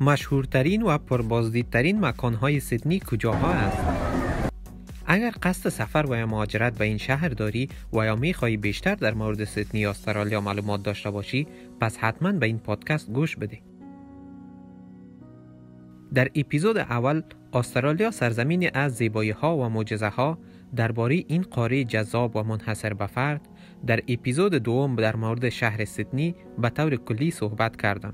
مشهورترین و پربازدیدترین مکانهای سیدنی کجاها است؟ اگر قصد سفر و یا مهاجرت به این شهر داری و یا میخوایی بیشتر در مورد سیدنی استرالیا معلومات داشته باشی، پس حتما به این پادکست گوش بده. در اپیزود اول استرالیا سرزمینی از زیبایی ها و معجزه ها درباره این قاره جذاب و منحصر به فرد، در اپیزود دوم در مورد شهر سیدنی به طور کلی صحبت کردم.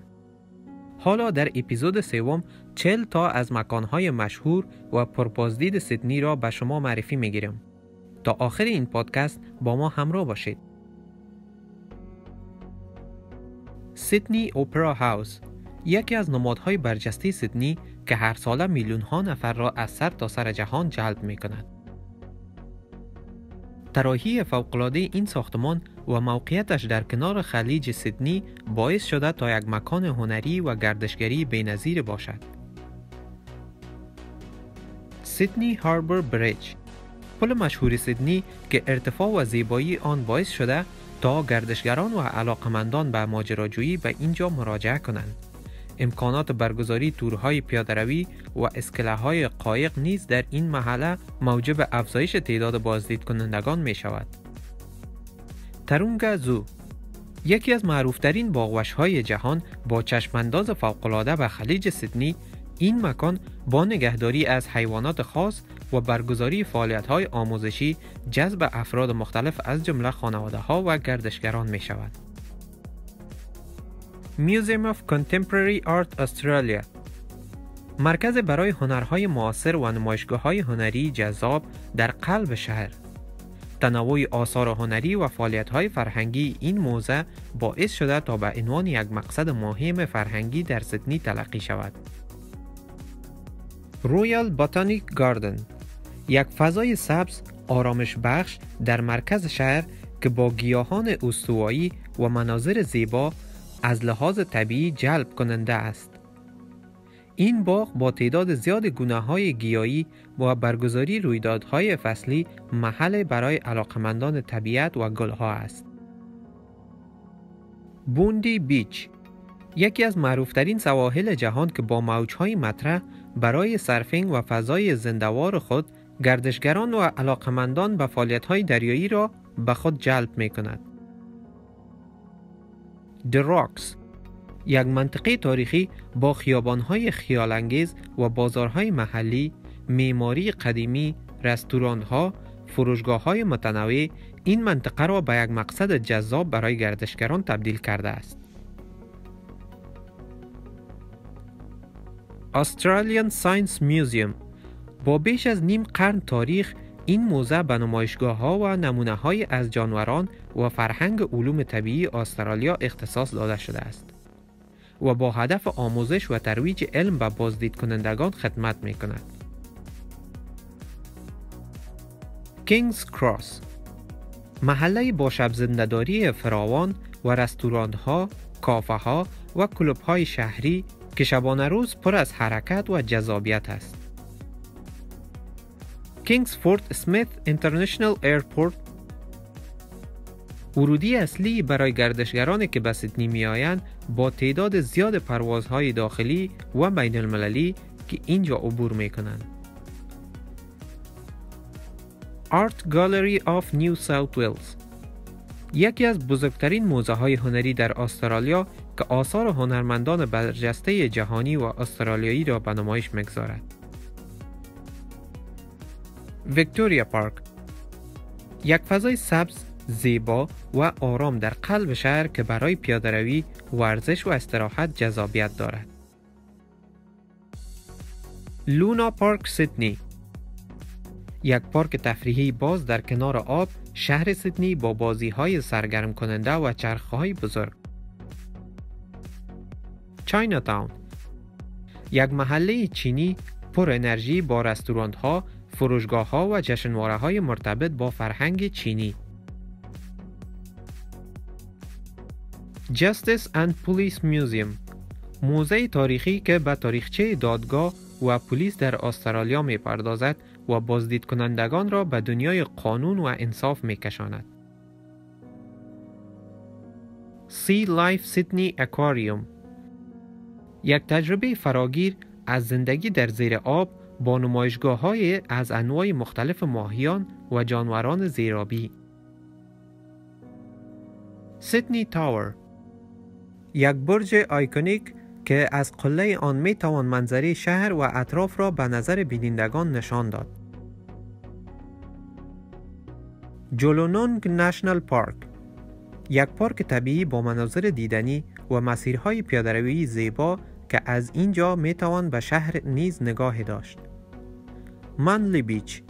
حالا در اپیزود سوم 40 تا از مکانهای مشهور و پربازدید سیدنی را به شما معرفی میگیرم. تا آخر این پادکست با ما همراه باشید. سیدنی اپرا هاوس یکی از نمادهای برجسته سیدنی که هر ساله میلیون ها نفر را از سر تا سر جهان جلب می کند. طراحی فوق‌العاده این ساختمان و موقعیتش در کنار خلیج سیدنی باعث شده تا یک مکان هنری و گردشگری بی‌نظیر باشد. سیدنی هاربر بریج، پل مشهور سیدنی که ارتفاع و زیبایی آن باعث شده تا گردشگران و علاقمندان به ماجراجویی به اینجا مراجعه کنند. امکانات برگزاری تورهای پیاده‌روی و اسکله‌های قایق نیز در این محله موجب افزایش تعداد بازدید کنندگان می شود. تارونگا زو، یکی از معروفترین باغوش‌های جهان با چشمانداز فوق‌العاده به خلیج سیدنی، این مکان با نگهداری از حیوانات خاص و برگزاری فعالیت‌های آموزشی جذب افراد مختلف از جمله خانواده‌ها و گردشگران می شود. Museum of Contemporary Art Australia، مرکز برای هنرهای معاصر و نمایشگاه‌های هنری جذاب در قلب شهر. تنوع آثار هنری و فعالیت‌های فرهنگی این موزه باعث شده تا به عنوان یک مقصد مهم فرهنگی در سیدنی تلقی شود. رویال باتانیک گاردن، یک فضای سبز آرامش بخش در مرکز شهر که با گیاهان استوایی و مناظر زیبا از لحاظ طبیعی جلب کننده است. این باغ با تعداد زیاد گونه‌های گیاهی و برگزاری رویدادهای فصلی محل برای علاقمندان طبیعت و گلها است. بوندی بیچ، یکی از معروفترین سواحل جهان که با موج‌های مطرح برای سرفینگ و فضای زنده‌وار خود گردشگران و علاقمندان به فعالیت‌های دریایی را به خود جلب می‌کند. The Rocks، یک منطقه تاریخی با خیابان‌های خیال‌انگیز و بازارهای محلی، معماری قدیمی، رستوران‌ها، فروشگاه‌های متنوع، این منطقه را به یک مقصد جذاب برای گردشگران تبدیل کرده است. Australian Science Museum، با بیش از نیم قرن تاریخ، این موزه به نمایشگاه‌ها و نمونه‌های از جانوران و فرهنگ علوم طبیعی استرالیا اختصاص داده شده است و با هدف آموزش و ترویج علم به بازدید کنندگان خدمت می‌کند. کینگز کراس، محله با شب زنده‌داری فراوان و رستوران‌ها، کافه‌ها و کلوب‌های شهری که شبانه روز پر از حرکت و جذابیت است. کینگزفورد اسمیت اینترنشنال ایرپورت، ورودی اصلی برای گردشگرانی که به سیدنی می‌آیند با تعداد زیاد پروازهای داخلی و بین المللی که اینجا عبور می‌کنند. آرت گالری آف نیو ساوت ویلز، یکی از بزرگترین موزه‌های هنری در استرالیا که آثار هنرمندان برجسته جهانی و استرالیایی را به نمایش می‌گذارد. ویکتوریا پارک، یک فضای سبز، زیبا و آرام در قلب شهر که برای پیاده‌روی، ورزش و استراحت جذابیت دارد. لونا پارک سیدنی، یک پارک تفریحی باز در کنار آب شهر سیدنی با بازی‌های سرگرم کننده و چرخه‌های بزرگ. چاینا تاون، یک محله چینی پر انرژی با رستوران‌ها، فروشگاه‌ها و جشنواره‌های مرتبط با فرهنگ چینی. Justice and Police Museum، موزه تاریخی که به تاریخچه دادگاه و پلیس در استرالیا می‌پردازد و بازدید کنندگان را به دنیای قانون و انصاف می‌کشاند. Sea Life Sydney Aquarium، یک تجربه فراگیر از زندگی در زیر آب با نمایشگاه‌های از انواع مختلف ماهیان و جانوران زیرآبی. سیدنی تاور، یک برج آیکونیک که از قله آن می توان منظره شهر و اطراف را به نظر بینندگان نشان داد. جولونونگ نشنال پارک، یک پارک طبیعی با مناظر دیدنی و مسیرهای پیاده‌روی زیبا که از اینجا می توان به شهر نیز نگاه داشت. منلی بیچ،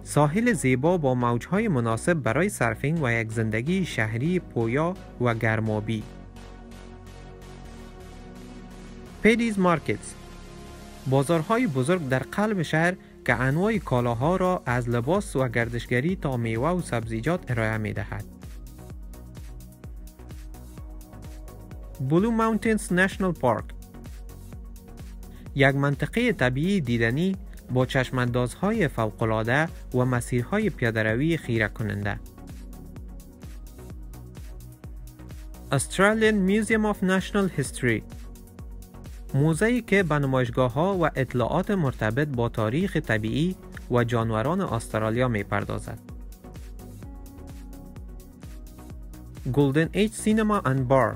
ساحل زیبا با موجهای مناسب برای سرفینگ و یک زندگی شهری پویا و گرمابی. پیدیز مارکتس، بازارهای بزرگ در قلب شهر که انواع کالاها را از لباس و گردشگری تا میوه و سبزیجات ارائه می دهد. بلو ماونتینز نشنال پارک، یک منطقه طبیعی دیدنی با چشماندازهای فوق‌العاده و مسیرهای پیاده‌روی خیره کننده. Australian Museum of National History، موزه‌ای که به نمایشگاه‌ها و اطلاعات مرتبط با تاریخ طبیعی و جانوران استرالیا می‌پردازد. Golden Age Cinema and Bar،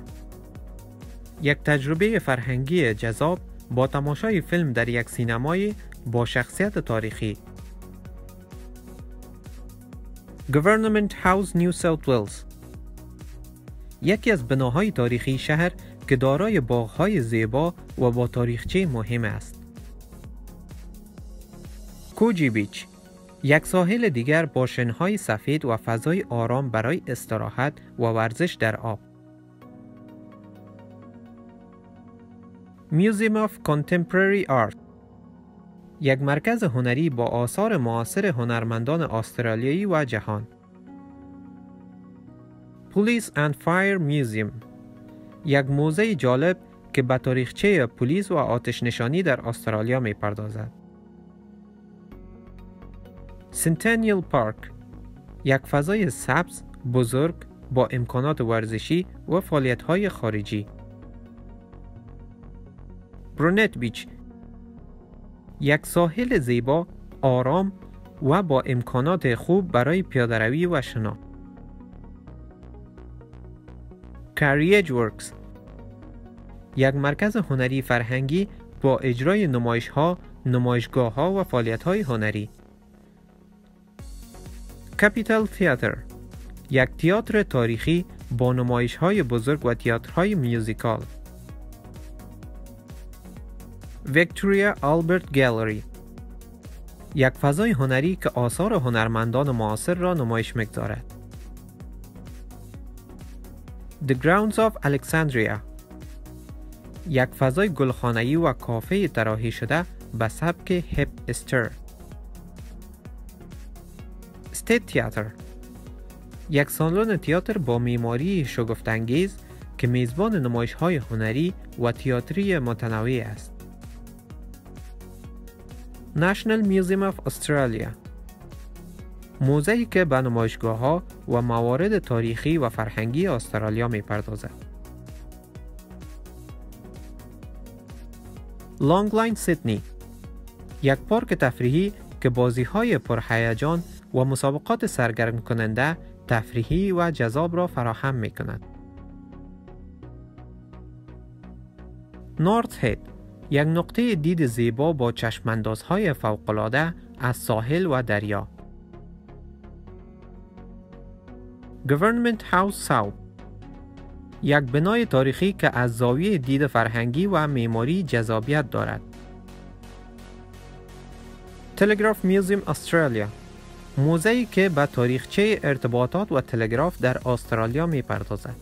یک تجربه فرهنگی جذاب با تماشای فیلم در یک سینمای با شخصیت تاریخی. Government House New South Wales، یکی از بناهای تاریخی شهر که دارای باغ‌های زیبا و با تاریخچه مهم است. کوجی بیچ، یک ساحل دیگر با شنهای سفید و فضای آرام برای استراحت و ورزش در آب. Museum of Contemporary Art، یک مرکز هنری با آثار معاصر هنرمندان استرالیایی و جهان. Police and Fire Museum، یک موزه جالب که به تاریخچه پلیس و آتش نشانی در استرالیا می پردازد. سنتینیل پارک، یک فضای سبز بزرگ با امکانات ورزشی و فعالیت‌های خارجی. برونت بیچ، یک ساحل زیبا، آرام و با امکانات خوب برای پیاده‌روی و شنا. کاریج ورکس، یک مرکز هنری فرهنگی با اجرای نمایش‌ها، نمایشگاه‌ها و فعالیت‌های هنری. کپیتال تئاتر، یک تئاتر تاریخی با نمایش‌های بزرگ و تئاترهای میوزیکال. ویکتوریا آلبرت گالری، یک فضای هنری که آثار هنرمندان معاصر را نمایش می‌گذارد. The Grounds of Alexandria، یک فضای گلخانه‌ای و کافه طراحی شده به سبک هپ استر. استیت تئاتر، یک سالن تئاتر با معماری شگفت‌انگیز که میزبان نمایش‌های هنری و تئاتری متنوع است. National Museum of Australia، موزه‌ای که به نمایشگاه‌ها و موارد تاریخی و فرهنگی استرالیا می‌پردازد. لانگلاین سیدنی، یک پارک تفریحی که بازی‌های پرهیجان و مسابقات سرگرم کننده، تفریحی و جذاب را فراهم می‌کند. نورث هید، یک نقطه دید زیبا با چشماندازهای فوق‌العاده از ساحل و دریا. Government House South، یک بنای تاریخی که از زاویه دید فرهنگی و معماری جذابیت دارد. تلگراف میوزیم استرالیا، موزه‌ای که به تاریخچه ارتباطات و تلگراف در استرالیا می‌پردازد.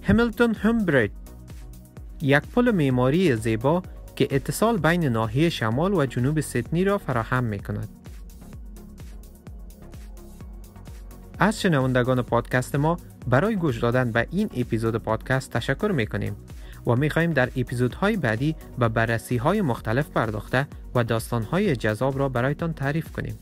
همیلتون هوم بریج، یک پل معماری زیبا که اتصال بین ناحیه شمال و جنوب سیدنی را فراهم می‌کند. از شنوندگان پادکست ما برای گوش دادن به این اپیزود پادکست تشکر می‌کنیم و می‌خواهیم در اپیزودهای بعدی به بررسی‌های مختلف پرداخته و داستان‌های جذاب را برایتان تعریف کنیم.